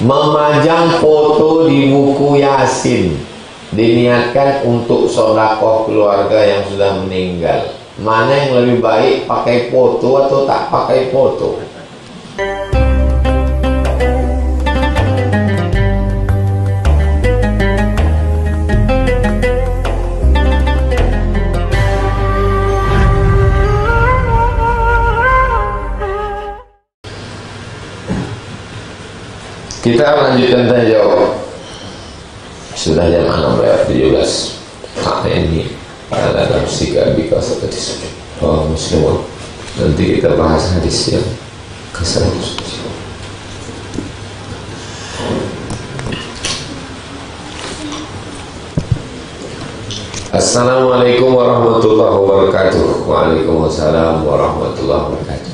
Memajang foto di buku Yasin diniatkan untuk sedekah keluarga yang sudah meninggal. Mana yang lebih baik, pakai foto atau tak pakai foto? Kita lanjutkan tanya jawab. Sudah jam 6:17. Tak ini dalam siga bika seperti itu. Oh muslimun. Nanti kita bahas hadis yang ke-100. Assalamualaikum warahmatullahi wabarakatuh. Waalaikumsalam warahmatullahi wabarakatuh.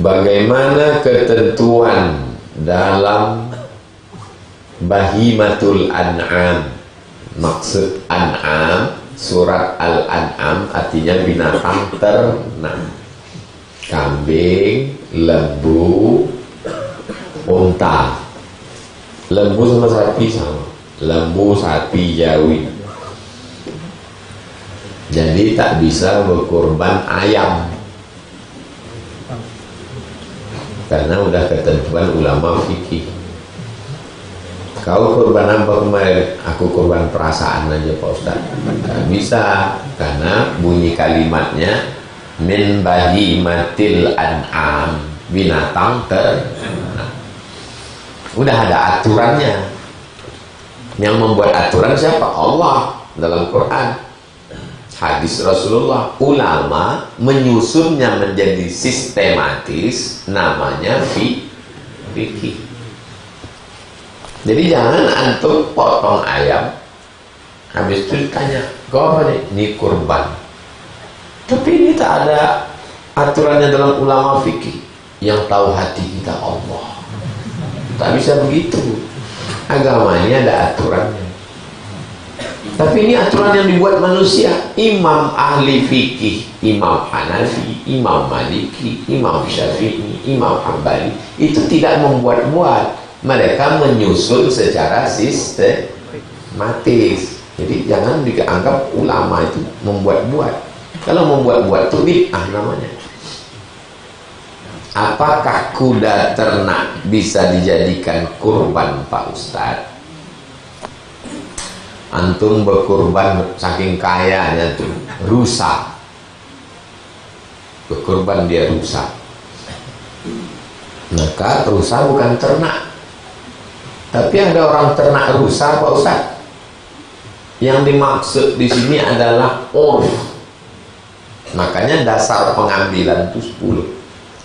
Bagaimana ketentuan dalam bahimatul an'am? Maksud an'am, surat al-an'am artinya binatang ternak. Kambing, lembu, unta. Lembu sama sapi sama. Lembu, sapi, jawi. Jadi tak bisa berkorban ayam, karena udah ketentuan ulama fikih. Kau korban apa kemarin? Aku korban perasaan aja Pak Ustaz. Gak bisa, karena bunyi kalimatnya min bahimatil an'am, binatang ternak. Udah ada aturannya. Yang membuat aturan siapa? Allah dalam Quran, hadis Rasulullah. Ulama menyusunnya menjadi sistematis, namanya fikih. Jadi jangan antum potong ayam, habis itu ditanya, kau apa nih? Ini kurban. Tapi ini tak ada aturannya dalam ulama fikih. Yang tahu hati kita Allah. Tak bisa begitu. Agamanya ada aturannya. Tapi ini aturan yang dibuat manusia. Imam ahli fikih, Imam Hanafi, Imam Maliki, Imam Syafi'i, Imam Hambali, itu tidak membuat-buat. Mereka menyusun secara sistematis. Jadi jangan dianggap ulama itu membuat-buat. Kalau membuat-buat itu bid'ah namanya. Apakah kuda ternak bisa dijadikan kurban Pak Ustadz? Antum berkurban saking kayanya tuh rusa, berkurban dia rusa, maka rusa bukan ternak. Tapi ada orang ternak rusa Pak Ustaz. Yang dimaksud di sini adalah urf. Makanya dasar pengambilan itu 10.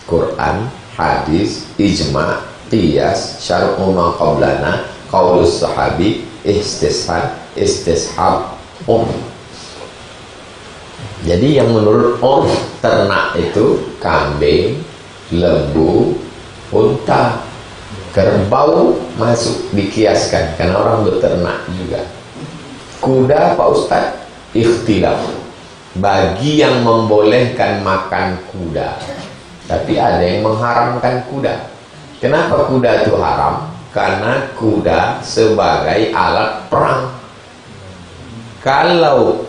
Quran, hadis, ijma', qiyas, syar'u man qablana, qaulus sahabi, istishab, Jadi yang menurut urf ternak itu kambing, lembu, unta. Kerbau masuk dikiaskan karena orang beternak juga. Kuda Pak Ustadz ikhtilaf. Bagi yang membolehkan makan kuda, tapi ada yang mengharamkan kuda. Kenapa kuda itu haram? Karena kuda sebagai alat perang. Kalau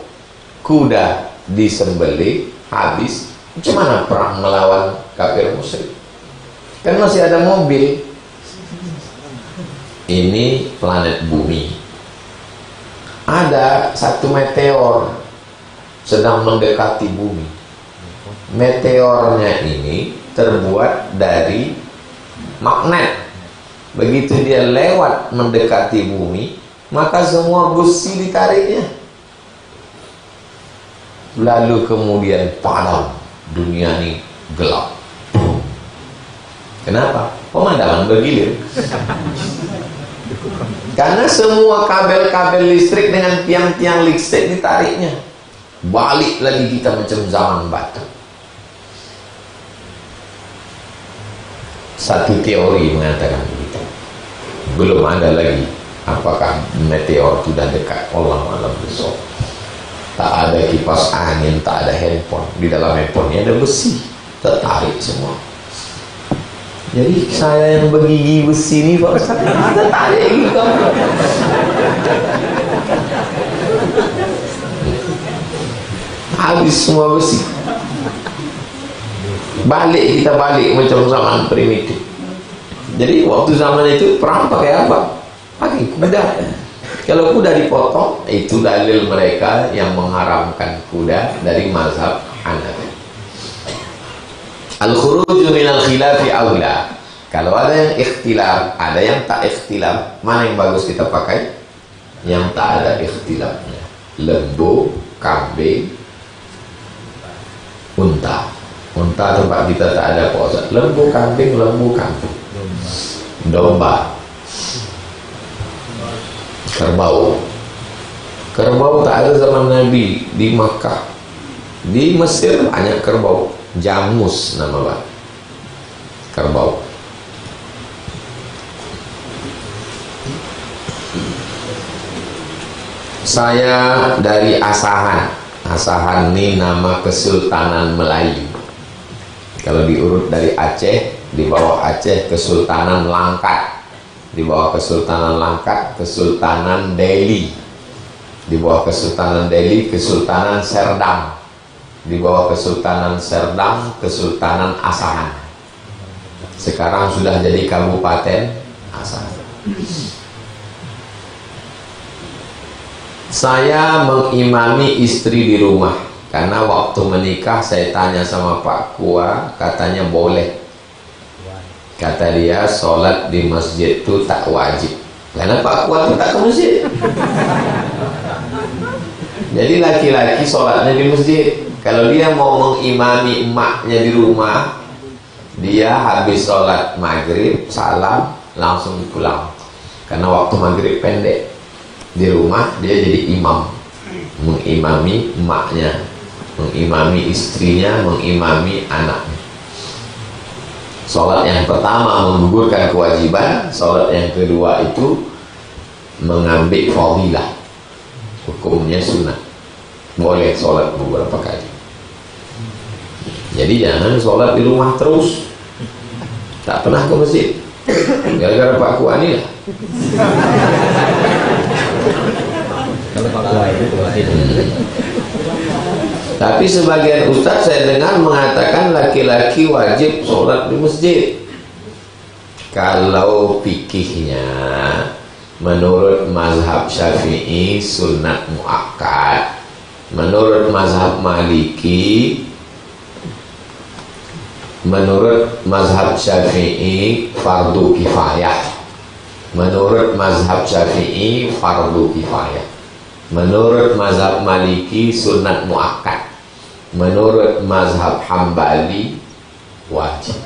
kuda disembelih habis, gimana perang melawan kafir musyrik? Kan masih ada mobil. Ini planet bumi. Ada satu meteor sedang mendekati bumi. Meteornya ini terbuat dari magnet. Begitu dia lewat mendekati bumi, maka semua besi ditariknya. Lalu kemudian padam, dunia ini gelap. Kenapa? Pemadaman bergilir. Karena semua kabel-kabel listrik dengan tiang-tiang listrik ditariknya. Balik lagi kita macam zaman batu. Satu teori mengatakan begitu. Belum ada lagi apakah meteor sudah dekat. Allah alam besok. Tak ada kipas angin, tak ada handphone. Di dalam handphone ini ada besi, tertarik semua. Jadi saya yang bergigi besi ni Pak Ustaz, kita tarik gitu. Habis semua besi. Kita balik macam zaman primitif. Jadi waktu zaman itu perang pakai apa? Pakai kuda. Kalau kuda dipotong, itu dalil mereka yang mengharamkan kuda dari mazhab Hanafi. Al-khuruju minal khilafi aula. Kalau ada yang ikhtilaf, ada yang tak ikhtilaf, mana yang bagus kita pakai? Yang tak ada ikhtilafnya. Lembu, kambing, unta. Unta tempat kita tak ada puasa. Lembu, kambing, domba, kerbau. Kerbau tak ada zaman Nabi di Makkah. Di Mesir banyak kerbau. Jamus nama Pak. Kerbau. Saya dari Asahan. Asahan ini nama Kesultanan Melayu. Kalau diurut dari Aceh, di bawah Aceh Kesultanan Langkat, di bawah Kesultanan Langkat Kesultanan Delhi, di bawah Kesultanan Delhi Kesultanan Serdang, di bawah Kesultanan Serdang Kesultanan Asahan. Sekarang sudah jadi Kabupaten Asahan. Saya mengimami istri di rumah. Karena waktu menikah saya tanya sama Pak Kua, katanya boleh. Kata dia sholat di masjid itu tak wajib. Karena Pak Kua itu tak ke masjid. Jadi laki-laki sholatnya di masjid. Kalau dia mau mengimami emaknya di rumah, dia habis sholat maghrib, salam, langsung pulang. Karena waktu maghrib pendek. Di rumah dia jadi imam, mengimami emaknya, mengimami istrinya, mengimami anaknya. Sholat yang pertama menggugurkan kewajiban, sholat yang kedua itu mengambil fadilah, hukumnya sunnah. Boleh sholat beberapa kali. Jadi jangan sholat di rumah terus, tak pernah ke masjid. Gara-gara Pak Kua ini lah. Kalau Pak Kua itu Tapi sebagian ustaz saya dengar mengatakan laki-laki wajib sholat di masjid. Kalau fikihnya menurut mazhab Syafi'i sunat muakkad, menurut mazhab Maliki, menurut mazhab Syafi'i fardu kifayah, menurut mazhab Syafi'i fardu kifayah, menurut mazhab Maliki sunat muakkad, menurut mazhab Hambali wajib.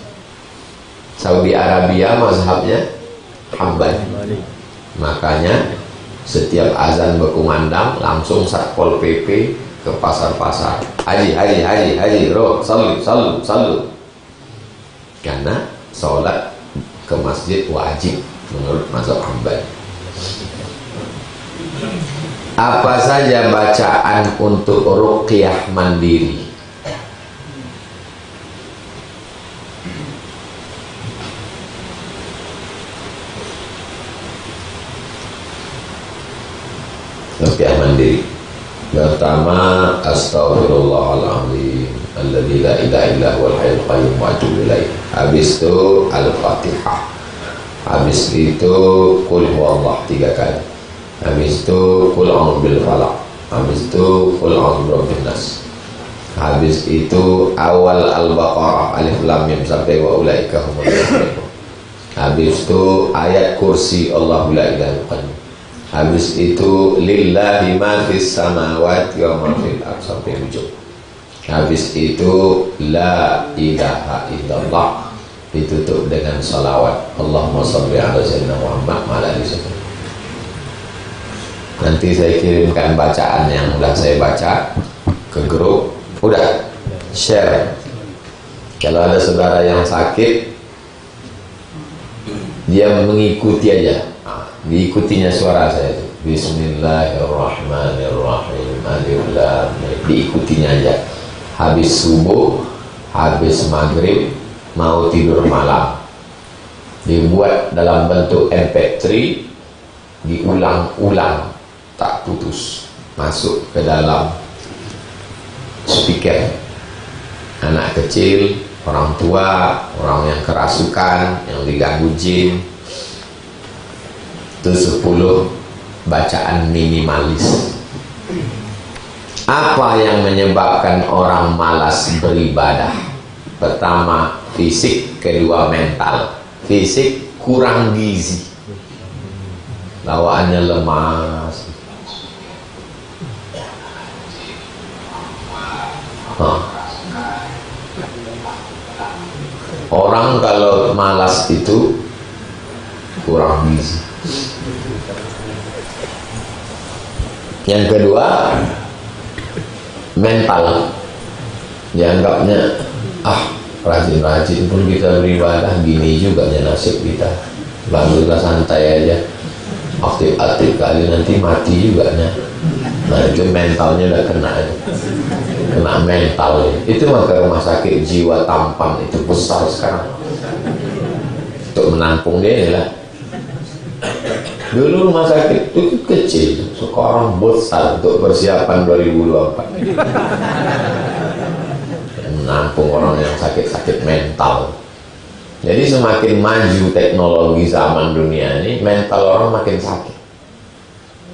Saudi Arabia mazhabnya Hambali. Makanya setiap azan berkumandang langsung Satpol PP ke pasar-pasar. Haji, roh, salu. Karena sholat ke masjid wajib menurut mazhab Hambali. Apa saja bacaan untuk ruqyah mandiri? Ruqyah mandiri. Pertama, astaghfirullahaladzim alladzi la ilaha illa huwal hayyul qayyum wa atubu ilaih. Habis itu Al-Fatihah. Habis itu qul huwallah 3 kali. Habis itu qul a'udzu bil falaq. Habis itu qul a'udzu birabbin nas. Habis itu awal Al-Baqarah alif lam mim sampai wa ulaika humul kafirun. Habis itu ayat kursi Allahu la ilaha illallah. Habis itu lillahi ma fis samawati wa ma fil ardi sampai ujung. Habis itu la ilaha illallah ditutup dengan salawat Allahumma shalli ala sayyidina Muhammad wa ala ali sayyidina. Nanti saya kirimkan bacaan yang sudah saya baca ke grup. Udah share. Kalau ada saudara yang sakit, dia mengikuti aja. Diikutinya suara saya itu. Bismillahirrahmanirrahim. Alif lam mim. Diikutinya aja. Habis subuh, habis maghrib, mau tidur malam, dibuat dalam bentuk MP3, diulang-ulang tak putus, masuk ke dalam speaker. Anak kecil, orang tua, orang yang kerasukan, yang diganggu jin, itu 10 bacaan minimalis. Apa yang menyebabkan orang malas beribadah? Pertama, fisik. Kedua, mental. Fisik, kurang gizi, bawaannya lemas. Orang kalau malas itu kurang gizi. Yang kedua, mental. Dianggapnya rajin-rajin pun kita beribadah, gini juga nasib kita, barulah santai aja, aktif-aktif kali nanti mati juga nya. Nah itu mentalnya udah kena mental ya. Itu maka rumah sakit jiwa Tampang itu besar sekarang untuk menampung dia lah. Dulu rumah sakit itu kecil, sekarang besar untuk persiapan 2024. Menampung orang yang sakit-sakit mental. Jadi semakin maju teknologi zaman dunia ini, mental orang makin sakit.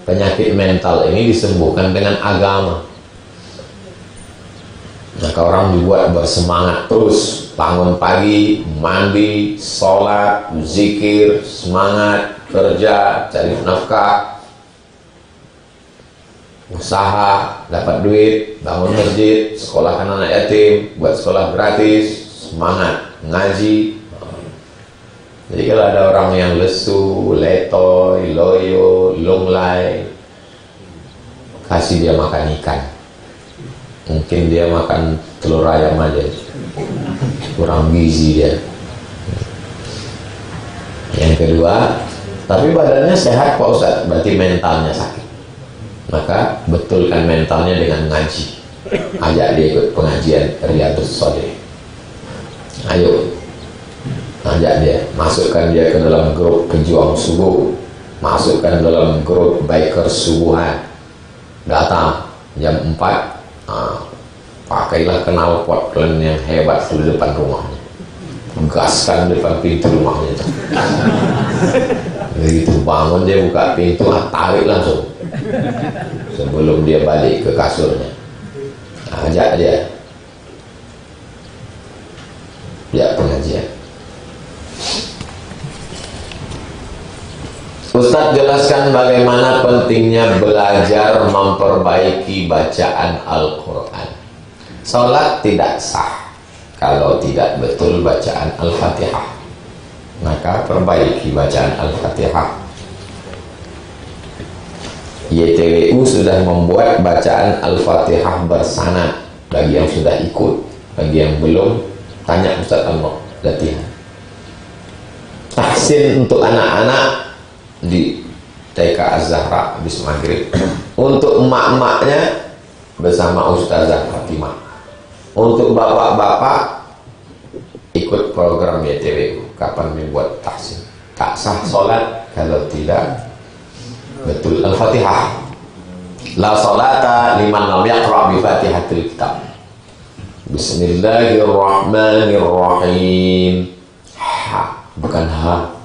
Penyakit mental ini disembuhkan dengan agama. Maka orang dibuat bersemangat terus, bangun pagi, mandi, sholat, zikir, semangat, kerja, cari nafkah, usaha, dapat duit, bangun masjid, sekolahkan anak yatim, buat sekolah gratis, semangat, ngaji. Jadi kalau ada orang yang lesu, letoy, loyo, lunglai, kasih dia makan ikan. Mungkin dia makan telur ayam aja, kurang gizi dia. Yang kedua, tapi badannya sehat Pak Ustadz, berarti mentalnya sakit. Maka betulkan mentalnya dengan ngaji. Ajak dia ikut pengajian Riyadhus Shalihin. Ayo, ajak dia, masukkan dia ke dalam grup pejuang subuh, masukkan dalam grup biker subuhan. Datang jam 4, pakailah knalpot yang hebat di depan rumahnya, gaskan depan pintu rumahnya. Begitu bangun dia buka pintu, tarik langsung sebelum dia balik ke kasurnya. Ajak dia pengajian. Ustadz jelaskan bagaimana pentingnya belajar memperbaiki bacaan Al-Quran. Salat tidak sah kalau tidak betul bacaan Al-Fatihah. Maka perbaiki bacaan Al-Fatihah. YTWU sudah membuat bacaan Al-Fatihah bersanad. Bagi yang sudah ikut, bagi yang belum, tanya Ustadz Anwar, latihan. Tahsin untuk anak-anak di TK Az-Zahra habis maghrib. Untuk emak-emaknya bersama Ustazah Fatimah. Untuk bapak-bapak ikut program YTWU. Kapan membuat tahsin? Tak sah sholat kalau tidak betul Al-Fatihah. La sholata liman lam yaqra bi Fatihatil Kitab. Bismillahirrahmanirrahim. Ha, bukan ha.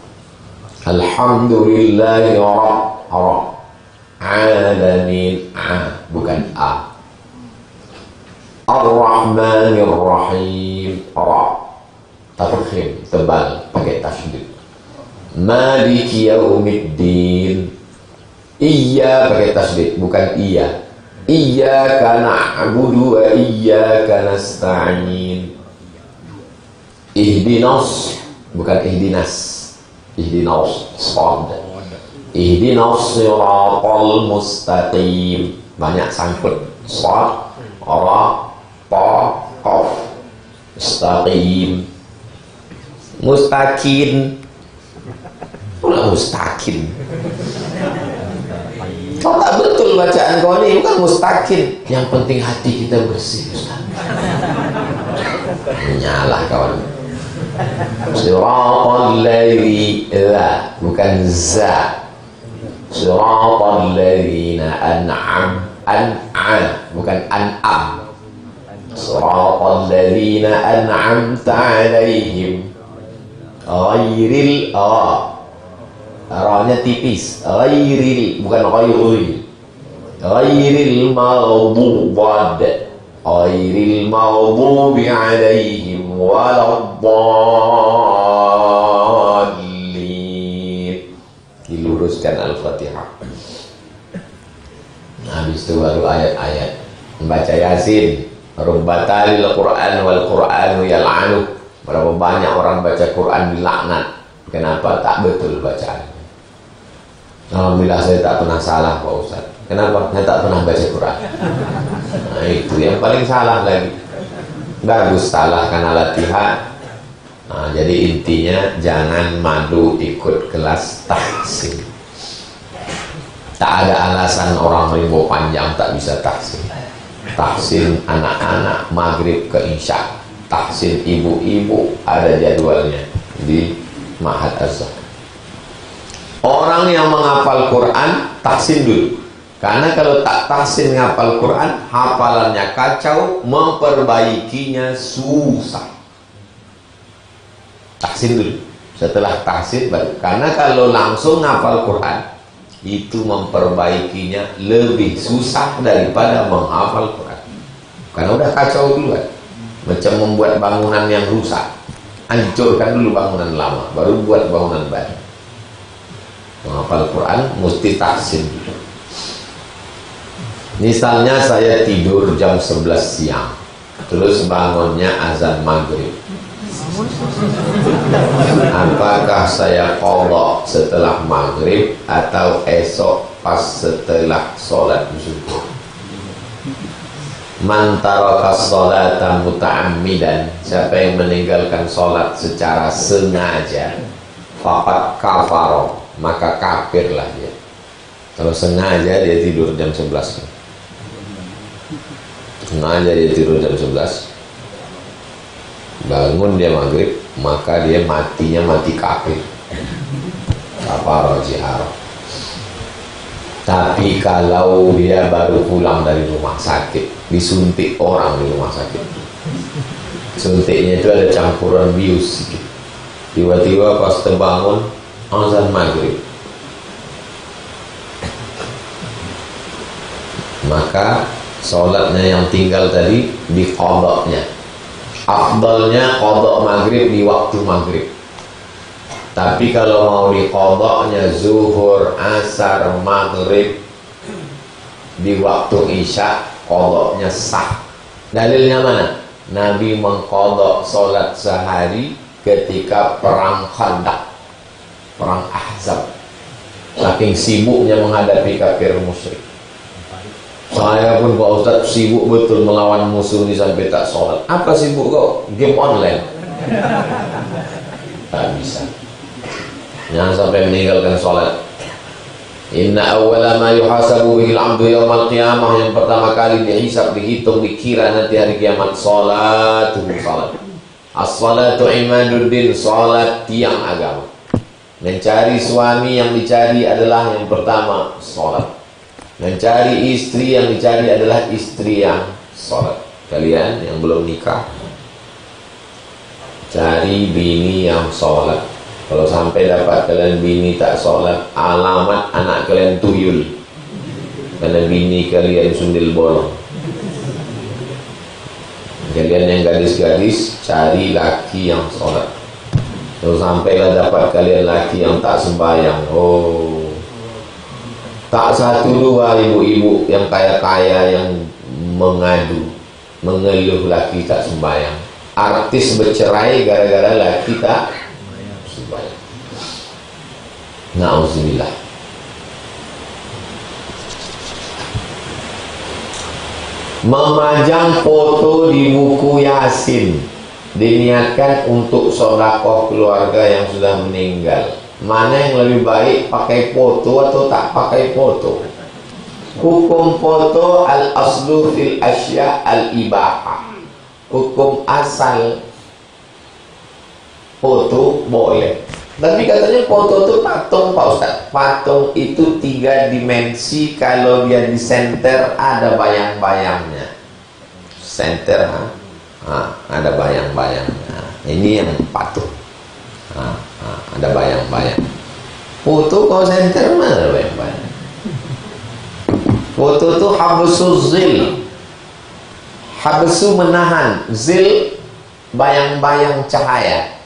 Alhamdulillahi rabbil alamin, bukan a. Ar-Rahmanir-Rahim, tafkhim, tebal, pakai tasydid. Maliki yaumiddin, iya pakai tasydid, bukan iya. Iyyaka na'budu wa iyyaka nasta'in. Ihdinas, bukan ihdinas. Ihdinas shad. Ihdinas siratal mustaqim. Banyak sangkut. Shad, ra, ta, qaf. Mustaqim. Mustaqim. Pula mustaqim. Kau tak betul bacaan kau ini, bukan mustaqim. Yang penting hati kita bersih, Ustaz. Menyalah kawan. Siratal ladzina, bukan za. Siratal ladzina an'am, bukan an'am. Siratal ladzina an'amta 'alaihim ghairil ra-nya tipis, ghairil bukan ghairil. Ghairil maghdubi 'alaihim waladdallin. Diluruskan Al-Fatihah. Habis itu baru ayat-ayat. Membaca Yasin. Rubbatalil Quran wal Quranu yal'anu. Berapa banyak orang baca Quran dilaknat. Kenapa? Tak betul bacaan. Alhamdulillah saya tak pernah salah Pak Ustaz. Kenapa? Saya tak pernah baca Quran. Nah, itu yang paling salah lagi. Bagus salah karena latihan. Nah, jadi intinya jangan malu ikut kelas tahsin. Tak ada alasan orang rimbo panjang tak bisa tahsin. Tahsin anak-anak maghrib ke isya, tahsin ibu-ibu ada jadwalnya di Ma'had Az-Zakat. Orang yang menghafal Quran tahsin dulu, karena kalau tak tahsin menghafal Quran hafalannya kacau, memperbaikinya susah. Tahsin dulu, setelah tahsin baru, karena kalau langsung menghafal Quran itu memperbaikinya lebih susah daripada menghafal Quran, karena udah kacau duluan. Macam membuat bangunan yang rusak, hancurkan dulu bangunan lama baru buat bangunan baru. Menghafal Quran mesti tahsin dulu. Misalnya saya tidur jam 11 siang, terus bangunnya azan maghrib, apakah saya qadha setelah maghrib atau esok pas setelah sholat subuh? Man taraka sholata muta'ammidan, siapa yang meninggalkan sholat secara sengaja, faqad kafara, maka kafirlah dia. Kalau sengaja dia tidur jam 11, sengaja dia tidur jam 11, bangun dia maghrib, maka dia matinya mati kafir, kafara jihar. Tapi kalau dia baru pulang dari rumah sakit, disuntik orang di rumah sakit, suntiknya itu ada campuran bius, tiba-tiba pas terbangun azan maghrib, maka sholatnya yang tinggal tadi di qadha-nya. Afdalnya qadha maghrib di waktu maghrib. Tapi kalau mau di qadha-nya zuhur, asar, maghrib di waktu isya, qadha-nya sah. Dalilnya mana? Nabi mengqadha sholat sehari ketika perang Khandaq, perang Ahzab, saking sibuknya menghadapi kafir musyrik. Saya pun Pak Ustaz sibuk betul melawan musuh ini sampai tak sholat. Apa sibuk kau? Game online. Tak bisa. Jangan sampai meninggalkan sholat. Inna awwala ma yuhasabu bihil abdu yawmal qiyamah, yang pertama kali dihisab, dihitung, dikira nanti hari kiamat, sholatuhu, sholat. As-sholatu imaduddin, sholat tiang agama. Mencari suami yang dicari adalah yang pertama sholat. Mencari istri yang dicari adalah istri yang sholat. Kalian yang belum nikah, cari bini yang sholat. Kalau sampai dapat kalian bini tak sholat, alamat anak kalian tuyul, karena bini kalian sundil bolong. Kalian yang gadis-gadis, cari laki yang sholat. Kalau sampailah dapat kalian laki yang tak sembahyang, oh, tak satu dua ibu-ibu yang kaya-kaya yang mengadu, mengeluh laki tak sembahyang. Artis bercerai gara-gara laki tak sembahyang. Na'udzubillah. Memajang foto di buku Yasin diniatkan untuk sedekah keluarga yang sudah meninggal. Mana yang lebih baik, pakai foto atau tak pakai foto? Hukum foto al-aslu fil asya al-ibahah. Hukum asal foto boleh. Tapi katanya foto itu patung Pak Ustaz. Patung itu 3 dimensi, kalau dia di center ada bayang-bayangnya. Center, ada bayang-bayangnya. Ini yang patung. Ada bayang-bayang. Foto kalau center mana ada bayang-bayang? Foto itu habsu zil. Habsu menahan, zil bayang-bayang cahaya.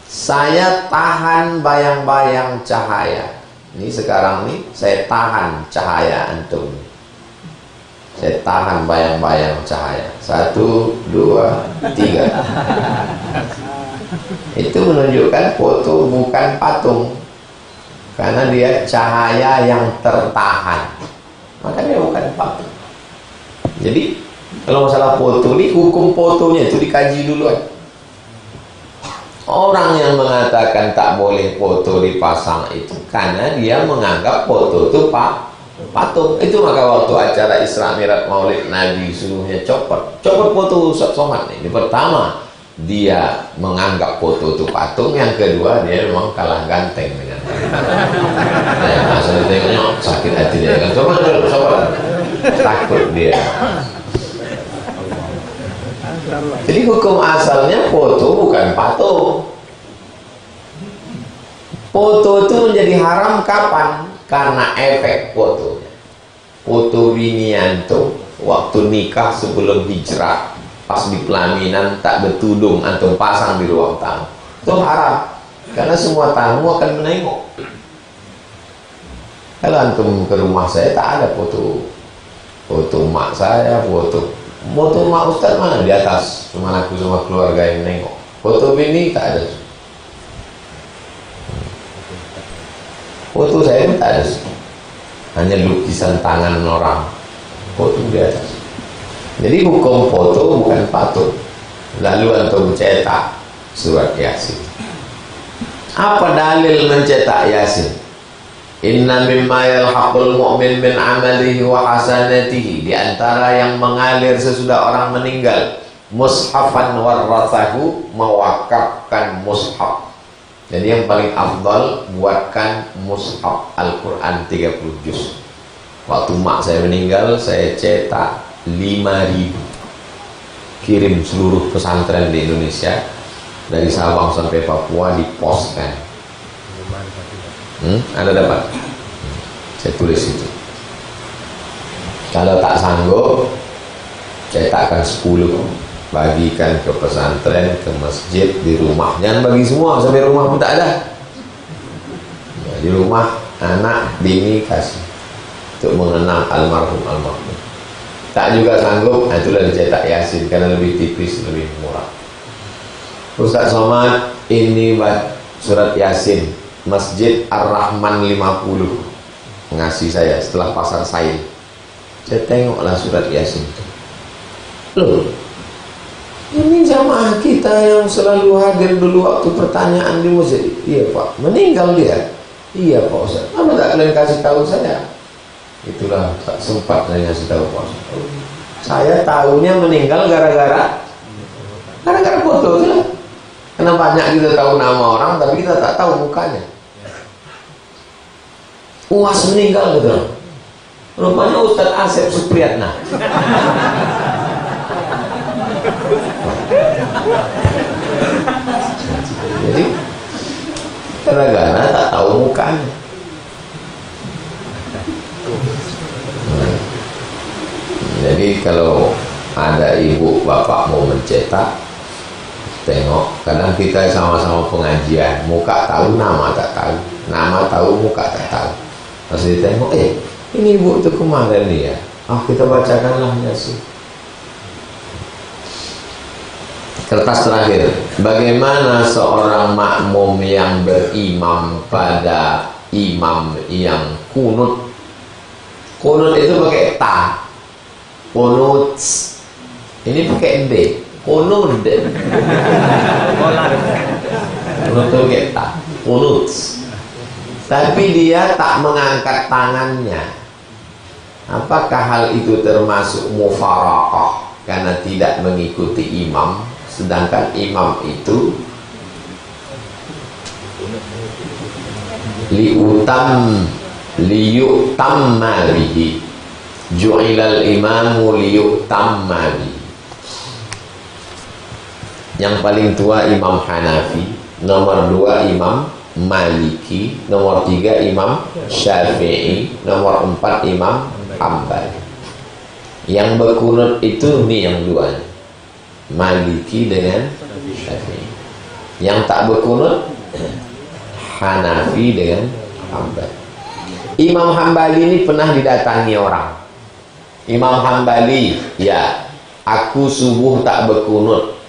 Saya tahan bayang-bayang cahaya. Ini sekarang nih saya tahan cahaya antum. Saya tahan bayang-bayang cahaya. 1, 2, 3. Itu menunjukkan foto bukan patung, karena dia cahaya yang tertahan, makanya bukan patung. Jadi kalau masalah foto ini, hukum fotonya itu dikaji duluan. Orang yang mengatakan tak boleh foto dipasang itu karena dia menganggap foto itu patung. Itu maka waktu acara Isra Mi'raj Maulid Nabi suruhnya copot foto Ustaz Somad. Ini pertama, dia menganggap foto itu patung. Yang kedua, dia memang kalah ganteng dengan saya tengoknya sakit hati dia kan. Coba takut dia. Jadi hukum asalnya foto bukan patung. Foto itu menjadi haram kapan? Karena efek fotonya. Foto binian tuh waktu nikah sebelum hijrah, pas di pelaminan tak bertudung antum pasang di ruang tamu, itu haram. Karena semua tamu akan menengok. Kalau antum ke rumah saya tak ada foto mak saya, foto mak Ustaz mana di atas, cuma aku sama keluarga yang nengok. Foto bini tak ada. Foto saya tak ada. Hanya lukisan tangan orang. Foto di atas. Jadi hukum foto bukan patung. Lalu antum cetak surat Yasin. Apa dalil mencetak Yasin? Inna mimma yalhaqul mu'min min amalihi wa hasanatihi. Di antara yang mengalir sesudah orang meninggal, mushafan warathahu, mewakafkan mushaf. Jadi yang paling afdal buatkan mushaf Al-Quran 30 juz. Waktu mak saya meninggal, saya cetak 5.000, kirim seluruh pesantren di Indonesia, dari Sabang sampai Papua, diposkan. Ada dapat? Saya tulis itu. Kalau tak sanggup, cetakkan 10, bagikan ke pesantren, ke masjid, di rumah. Jangan bagi semua, sampai rumah pun tak ada. Ya, di rumah, anak, bini kasih untuk mengenang almarhum. Tak juga sanggup, itulah dicetak Yasin, karena lebih tipis, lebih murah. Ustaz Somad, ini surat Yasin Masjid Ar-Rahman 50 ngasih saya setelah pasar Sail. Saya tengoklah surat Yasin. Loh, ini jamaah kita yang selalu hadir dulu waktu pertanyaan di masjid. Iya Pak, meninggal dia. Iya Pak Ustaz. Apa tak kalian kasih tahu saya? Itulah tak sempat saya kasih tahu Pak Ustaz. Saya tahunya meninggal gara-gara foto itu lah. Karena banyak kita tahu nama orang, tapi kita tak tahu mukanya. Uas meninggal gitu. Rupanya Ustadz Asep Supriyatna. Jadi gara-gara tak tahu mukanya. Jadi kalau ada ibu bapak mau mencetak, tengok, kadang kita sama-sama pengajian, muka tahu, nama tak tahu, nama tahu, muka tak tahu. Pas ditengok, ini ibu itu kemarin dia. Kita bacakanlah Yasin. Kertas terakhir. Bagaimana seorang makmum yang berimam pada imam yang kunut? Kunut itu pakai ta. Kunut. Ini pakai d. Kunut. Kunut itu pakai ta. Kunut. Tapi dia tak mengangkat tangannya. Apakah hal itu termasuk mufaraqah karena tidak mengikuti imam? Sedangkan imam itu liyutamma bihi. Ju'ilal imamu liyutamma bihi. Yang paling tua Imam Hanafi, nomor 2 Imam Maliki, nomor 3 Imam Syafi'i, nomor 4 Imam Hambali. Yang berkunut itu nih yang dua, Maliki dengan Syafi'i. Yang tak berkunut Hanafi dengan Hambali. Imam Hambali ini pernah didatangi orang. Imam Hambali, ya, aku subuh tak berkunut,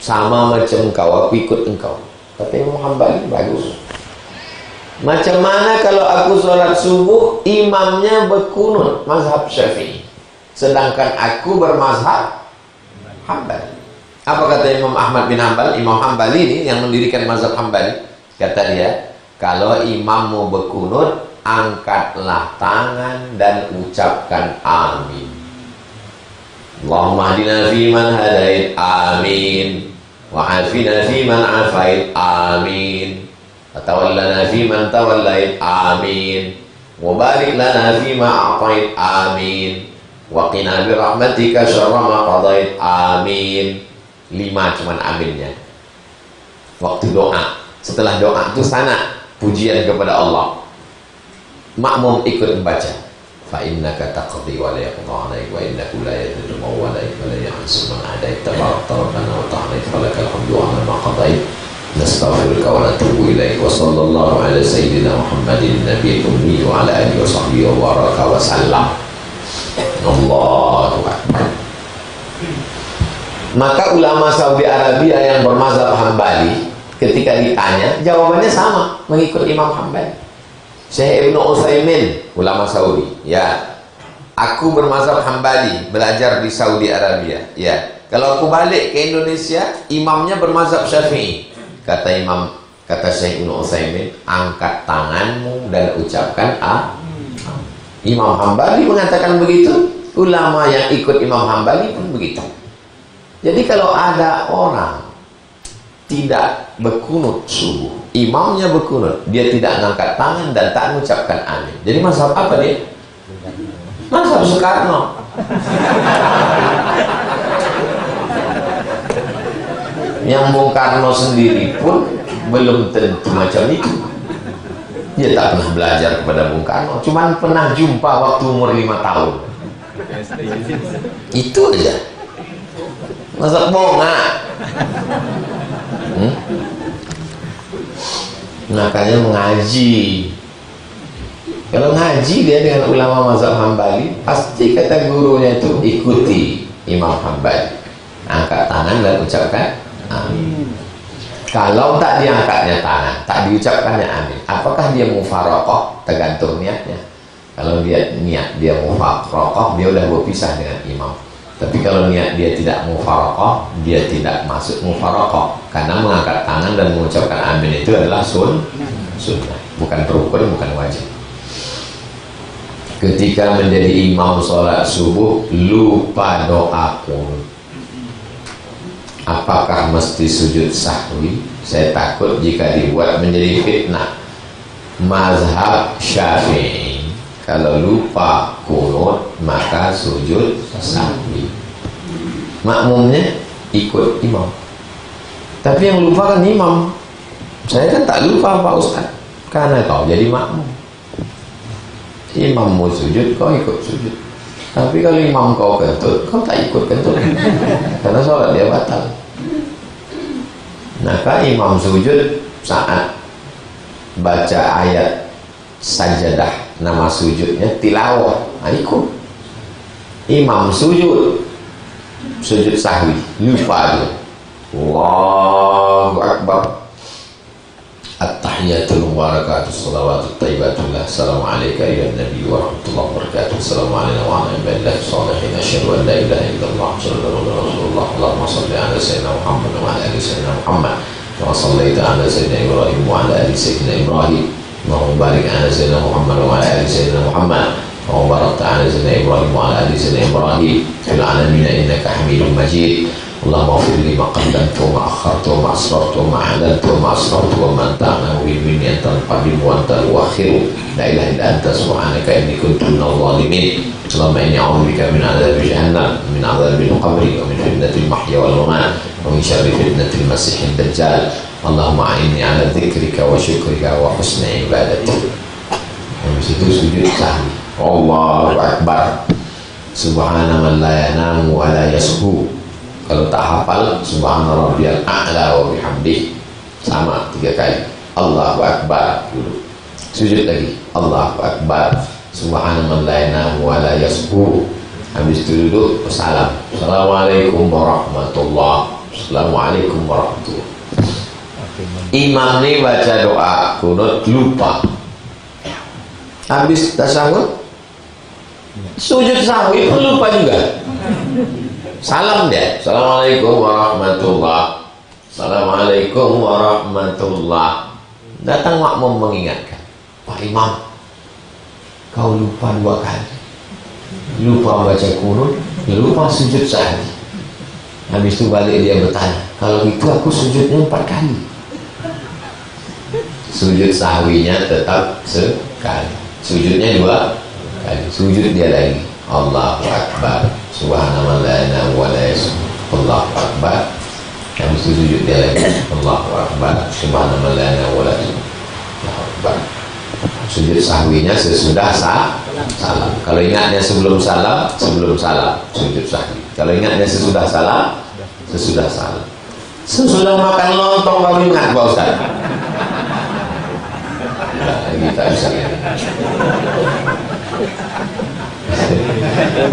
sama macam engkau, aku ikut engkau. Kata Imam Hambali, bagus. Macam mana kalau aku sholat subuh, imamnya berkunut, mazhab Syafi'i, sedangkan aku bermazhab Hambali. Apa kata Imam Ahmad bin Hanbal? Imam Hambali ini yang mendirikan mazhab Hambali. Kata dia, kalau imam mau berkunut, angkatlah tangan dan ucapkan amin. Allahumma hdina fiman hadait, amin. Wa afina fiman afait, amin. Wa tawallana fiman tawallait, amin. Wa barik lana fima a'tait, amin. Wa qina birahmatika syarra ma qadait, amin. 5 cuman aminnya. Waktu doa, setelah doa itu sana pujian kepada Allah. Makmum ikut membaca, fa innaka taqdi wa la yaqda 'alaik wa innahu la yadhillu man walayt wa la yu'izzu man 'adait tabarakta rabbana wa ta'ala falakal hamdu 'ala ma qadait nastaghfiruka wa natubu ilaik wa sallallahu ala sayyidina Muhammadin nabiyil ummi wa ala alihi wa sahbihi wa baraka wa sallam. Allahu akbar. Maka ulama Saudi Arabia yang bermazhab Hambali ketika ditanya, jawabannya sama, mengikut Imam Hambali. Syekh Ibnu Utsaimin, ulama Saudi, ya, aku bermazhab Hambali, belajar di Saudi Arabia, ya. Kalau aku balik ke Indonesia, imamnya bermazhab Syafi'i. Kata Syekh Ibnu Utsaimin, angkat tanganmu dan ucapkan Imam Hambali mengatakan begitu, ulama yang ikut Imam Hambali pun begitu. Jadi kalau ada orang tidak berkunut subuh, imamnya berkunut, dia tidak mengangkat tangan dan tak mengucapkan amin. Jadi mazhab apa dia? Mazhab Soekarno. Yang Bung Karno sendiri pun belum tentu macam itu. Dia tak pernah belajar kepada Bung Karno, cuman pernah jumpa waktu umur 5 tahun. Itu aja. Mazhab bonga. Makanya mengaji. Kalau ngaji dia dengan ulama mazhab Hambali, pasti kata gurunya itu ikuti Imam Hambali. Angkat tangan dan ucapkan amin. Kalau tak diangkatnya tangan, tak diucapkannya amin, apakah dia mufaraqah? Tergantung niatnya. Kalau dia niat dia mufaraqah, dia udah berpisah dengan imam. Tapi kalau niat dia tidak mufaraqah, dia tidak masuk mufaraqah, karena mengangkat tangan dan mengucapkan amin itu adalah sunnah, bukan rukun, bukan wajib. Ketika menjadi imam sholat subuh, lupa doa qunut, apakah mesti sujud sahwi? Saya takut jika dibuat menjadi fitnah. Mazhab Syafi'i, kalau lupa qunut maka sujud sahwi. Makmumnya ikut imam. Tapi yang lupa kan imam. Saya kan tak lupa Pak Ustaz, karena kau jadi makmum. Imam mau sujud, kau ikut sujud. Tapi kalau imam kau kentut, kau tak ikut kentut, karena sholat dia batal. Maka imam sujud saat baca ayat sajadah, nama sujudnya tilawah, ikut. Imam sujud sahwi, lupa dia. Allahu Akbar. At-tahiyatul mubarakatuh salawatut thayyibatullah. Assalamualaikum ya Nabi wa rahmatullahi wa barakatuh. Assalamualaikum wa rahmatullahi wa barakatuh. Asyhadu an la ilaha illallah wa asyhadu anna rasulullah. Allahumma shalli ala sayyidina Muhammad wa ala ali sayyidina Muhammad. Wa shallaita ala sayyidina Ibrahim wa ala ali sayyidina Ibrahim. Allahumma barik ala sayyidina Muhammad wa ala ali sayyidina Muhammad. Wa barakta ala sayyidina Ibrahim wa ala ali sayyidina Ibrahim fil alamin innaka Hamidum Majid. Allahumma ighfir li ma qaddamtu wa ma akhartu wa ma asrartu wa ma a'lantu wa ma asrartu wa ma anta a'lamu minni antal qadim wa antal muakhir la ilaha illa anta subhanaka inni kuntu minadh dhalimin. Allahumma inni a'udzubika min adzabi jahannam min adzabil qabri wa min fitnatil mahya wal mamat wa min syarri fitnatil masiihid dajjal. Allahumma a'inni ala dzikrika wa syukrika wa husni ibadatik. Habis itu sujud sahwi. Allahu akbar. Subhana man la yanamu wa la yashu. Kalau tak hafal subhana rabbiyal a'la wa bihamdih sama 3 kali. Allahu akbar dulu. Sujud lagi. Allahu akbar. Subhana man la yanamu wa la yashu. Habis itu duduk salam. Assalamualaikum warahmatullahi. Assalamualaikum warahmatullahi. Imam ini baca doa kunut lupa. Habis tasyahud sujud sahwi pun lupa juga. Salam dia. Assalamualaikum warahmatullahi. Assalamualaikum warahmatullahi. Datang makmum mengingatkan, Pak Imam, kau lupa 2 kali. Lupa baca kunut, lupa sujud sahwi. Habis itu balik dia bertanya, kalau itu aku sujudnya 4 kali. Sujud sahwinya tetap sekali. Sujudnya 2 kali. Sujud dia lagi. Allahu akbar. Subhanallah la ilaha wa la yashu. Allahu akbar. Habis itu sujud dia lagi. Allahu akbar. Subhanallah la ilaha wa la yashu. Allahu akbar. Sujud sahwinya sesudah salam. Kalau ingatnya sebelum salam, sujud sahwi. Kalau ingatnya sesudah salam, sesudah salam. Sesudah makan lontong baru ingat Pak Ustaz. Kita bisa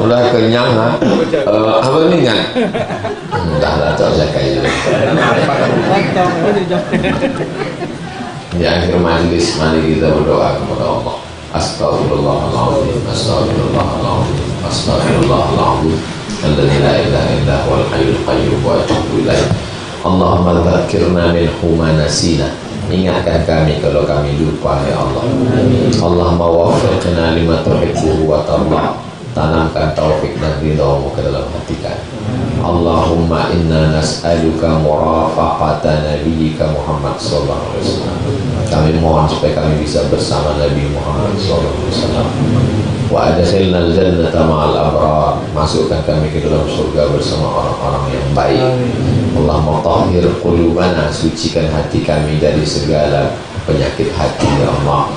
udah kenyang apa ini kan udah lah tak usah kayak gitu. Di akhir majlis mari kita berdoa kepada Allah. Astaghfirullahaladzim, astaghfirullahaladzim, astaghfirullahaladzim, alladzi la ilaha illa huwal hayyul qayyum wa atubu ilaih. Allahumma dzakirna minhu ma nasina. Ingatkan kami kalau kami lupa ya Allah. Allahumma waffiqna lima tuhibbu wa tarda. Tanamkan taufik dan ridhamu ke dalam hati kami. Allahumma inna nas'aluka murafaqata nabiyyika Muhammad sallallahu alaihi wasallam. Kami mohon supaya kami bisa bersama Nabi Muhammad sallallahu alaihi wasallam. Wa adkhilna al-jannata ma'al abrar. Masukkan kami ke dalam surga bersama orang-orang yang baik. Allahumma tahhir qulubana, sucikan hati kami dari segala penyakit hati ya Allah.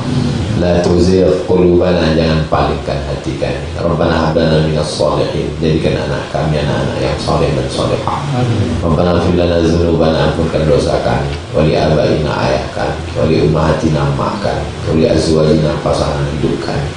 La tuzigh qulubana, jangan palingkan hati kami. Rabbana hab lana minas shalihin, jadikan anak kami anak-anak yang saleh dan salehah. Rabbana ighfir lana dzunubana, ampunkan dosa kami, wa li abaina, ayah kami, wa li ummahatina, mak kami, wa li azwajina, pasangan hidup kami,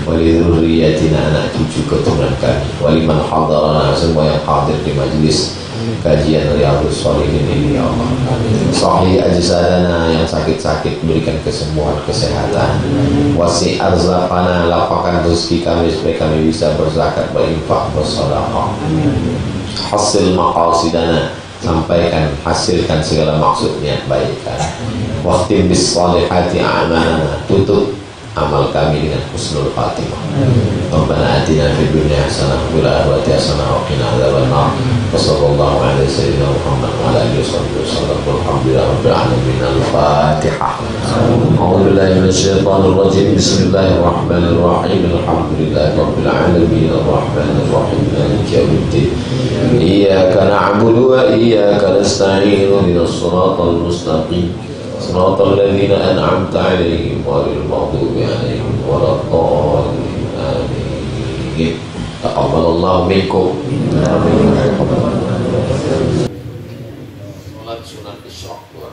wa li dzurriyyatina, anak cucu keturunan kami, wa liman hadarana, semua yang hadir di majlis kajian Riyadhus Shalihin ini ya Allah. Sahih ajsadana, yang sakit-sakit berikan kesembuhan, kesehatan. Wasi' arzaqana, lapangkan rezeki kami supaya kami bisa berzakat, berinfak, bersedekah. Hasil maqasidana, sampaikan, hasilkan segala maksud niat baik kami. Waqtim bis salihati a'malana, tutup amal kami dengan husnul khatimah. Rabbana atina fid dunya hasanah wa fil akhirati hasanah wa qina adzabannar. Wassallallahu ala sayyidina Muhammad wa ala alihi wasallam. Alhamdulillahi rabbil alamin. Al-Fatihah. A'udzu billahi minasy syaithanir rajim. Bismillahirrahmanirrahim. Alhamdulillahi rabbil alamin. Arrahmanir rahim. Maliki yaumiddin. Iyyaka na'budu wa iyyaka nasta'in. Ihdinas siratal mustaqim. صراط الذين أنعمت عليهم غير المغضوب عليهم ولا الضالين آمين. تقبل الله منكم. Salat sunat Isra 2.